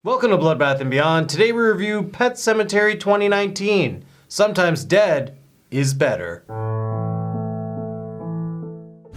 Welcome to Bloodbath and Beyond. Today we review Pet Sematary 2019. Sometimes dead is better.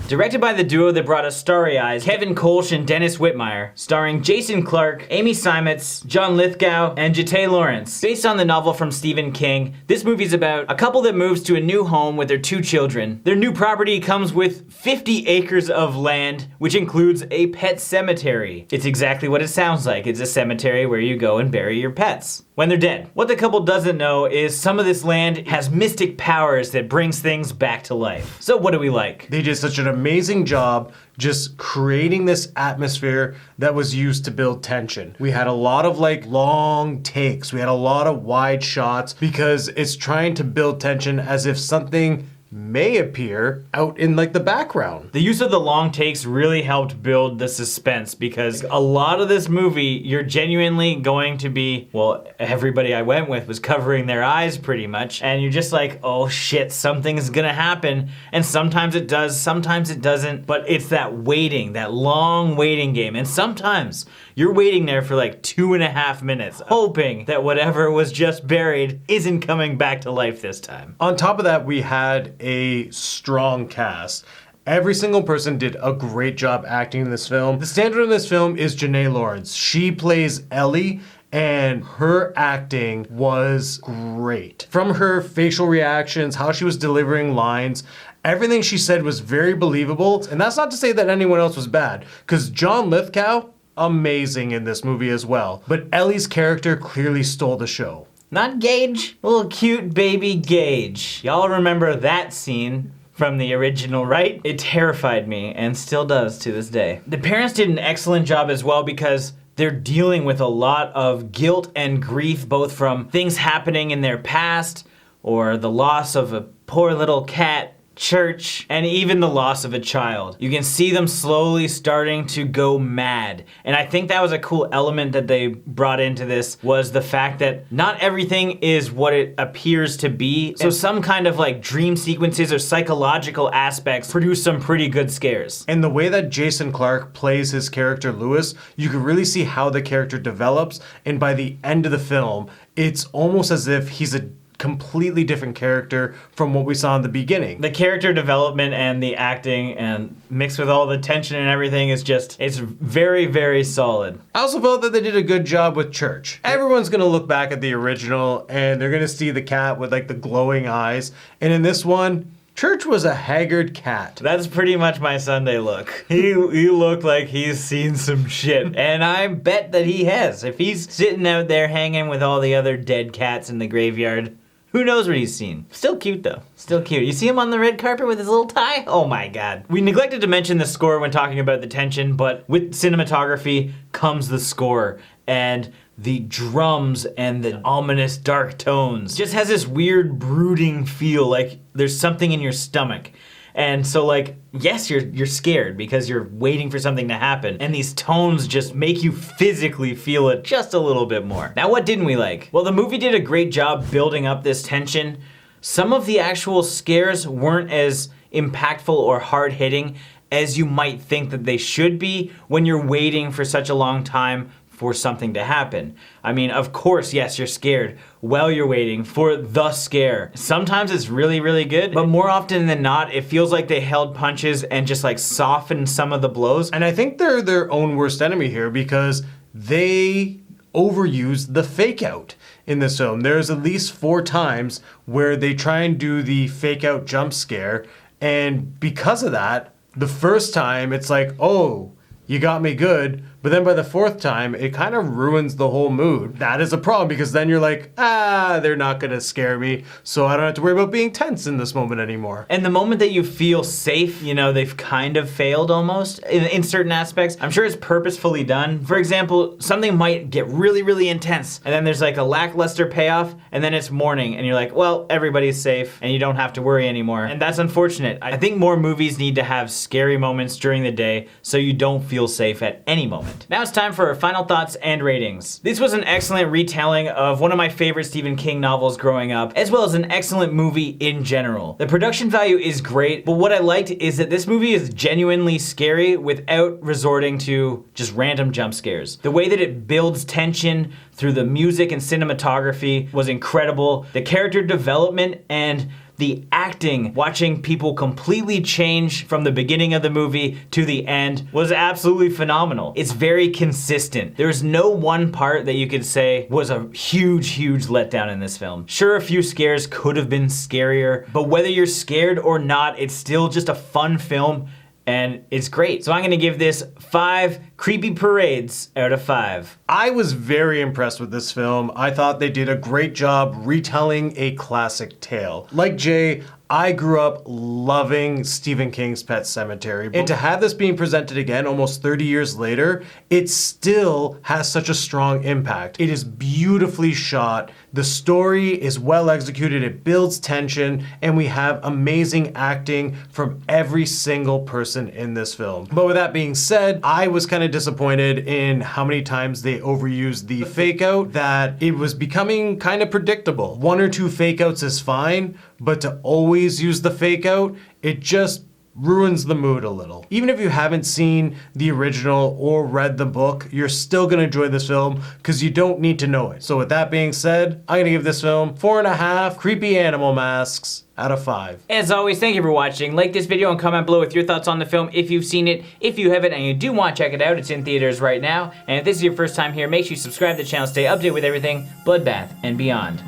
Directed by the duo that brought us Starry Eyes, Kevin Kölsch and Dennis Widmyer, starring Jason Clarke, Amy Seimetz, John Lithgow, and Jeté Laurence. Based on the novel from Stephen King, this movie's about a couple that moves to a new home with their 2 children. Their new property comes with 50 acres of land, which includes a pet cemetery. It's exactly what it sounds like. It's a cemetery where you go and bury your pets when they're dead. What the couple doesn't know is some of this land has mystic powers that brings things back to life. So what do we like? They did such an amazing job just creating this atmosphere that was used to build tension. We had a lot of long takes. We had a lot of wide shots because it's trying to build tension as if something may appear out in the background. The use of the long takes really helped build the suspense because a lot of this movie, you're genuinely going to be, well, everybody I went with was covering their eyes pretty much, and you're just like, oh shit, something's gonna happen. And sometimes it does, sometimes it doesn't, but it's that waiting, that long waiting game. And sometimes you're waiting there for 2.5 minutes, hoping that whatever was just buried isn't coming back to life this time. On top of that, we had a strong cast. Every single person did a great job acting in this film. The standard in this film is Jeté Laurence. She plays Ellie, and her acting was great. From her facial reactions, how she was delivering lines, everything she said was very believable. And that's not to say that anyone else was bad, because John Lithgow, amazing in this movie as well. But Ellie's character clearly stole the show. Not Gage, little cute baby Gage. Y'all remember that scene from the original, right? It terrified me and still does to this day. The parents did an excellent job as well because they're dealing with a lot of guilt and grief, both from things happening in their past or the loss of a poor little cat, church, and even the loss of a child. You can see them slowly starting to go mad. And I think that was a cool element that they brought into this, was the fact that not everything is what it appears to be. So some kind of dream sequences or psychological aspects produce some pretty good scares. And the way that Jason Clarke plays his character Lewis, you can really see how the character develops. And by the end of the film, it's almost as if he's a completely different character from what we saw in the beginning. The character development and the acting and mixed with all the tension and everything is just, it's very, very solid. I also felt that they did a good job with Church. Everyone's gonna look back at the original and they're gonna see the cat with the glowing eyes. And in this one, Church was a haggard cat. That's pretty much my Sunday look. He looked like he's seen some shit. And I bet that he has. If he's sitting out there hanging with all the other dead cats in the graveyard, who knows what he's seen? Still cute though, still cute. You see him on the red carpet with his little tie? Oh my God. We neglected to mention the score when talking about the tension, but with cinematography comes the score and the drums and the ominous dark tones. Just has this weird brooding feel, like there's something in your stomach. And so yes, you're scared because you're waiting for something to happen. And these tones just make you physically feel it just a little bit more. Now, what didn't we like? Well, the movie did a great job building up this tension. Some of the actual scares weren't as impactful or hard-hitting as you might think that they should be when you're waiting for such a long time for something to happen. I mean, of course, yes, you're scared while you're waiting for the scare. Sometimes it's really, really good, but more often than not, it feels like they held punches and just softened some of the blows. And I think they're their own worst enemy here because they overused the fake out in this film. There's at least 4 times where they try and do the fake out jump scare, and because of that, the first time it's oh, you got me good. But then by the 4th time, it kind of ruins the whole mood. That is a problem because then you're they're not gonna scare me, so I don't have to worry about being tense in this moment anymore. And the moment that you feel safe, they've kind of failed almost in certain aspects. I'm sure it's purposefully done. For example, something might get really, really intense, and then there's a lackluster payoff, and then it's morning, and you're well, everybody's safe, and you don't have to worry anymore. And that's unfortunate. I think more movies need to have scary moments during the day so you don't feel safe at any moment. comment. Now it's time for our final thoughts and ratings. This was an excellent retelling of one of my favorite Stephen King novels growing up, as well as an excellent movie in general. The production value is great, but what I liked is that this movie is genuinely scary without resorting to just random jump scares. The way that it builds tension through the music and cinematography was incredible. The character development and the acting, watching people completely change from the beginning of the movie to the end, was absolutely phenomenal. It's very consistent. There's no one part that you could say was a huge letdown in this film. Sure, a few scares could have been scarier, but whether you're scared or not, it's still just a fun film, and it's great. So I'm gonna give this 5 creepy parades out of 5. I was very impressed with this film. I thought they did a great job retelling a classic tale. Like Jay, I grew up loving Stephen King's Pet Sematary, and to have this being presented again almost 30 years later, it still has such a strong impact. It is beautifully shot, the story is well executed, it builds tension, and we have amazing acting from every single person in this film. But with that being said, I was kind of disappointed in how many times they overused the fake out, that it was becoming kind of predictable. 1 or 2 fake outs is fine, but to always use the fake out, it just ruins the mood a little. Even if you haven't seen the original or read the book, you're still gonna enjoy this film because you don't need to know it. So with that being said, I'm gonna give this film 4.5 creepy animal masks out of 5. As always, thank you for watching. Like this video and comment below with your thoughts on the film if you've seen it. If you haven't and you do want to check it out, it's in theaters right now. And if this is your first time here, make sure you subscribe to the channel, stay updated with everything Bloodbath and beyond.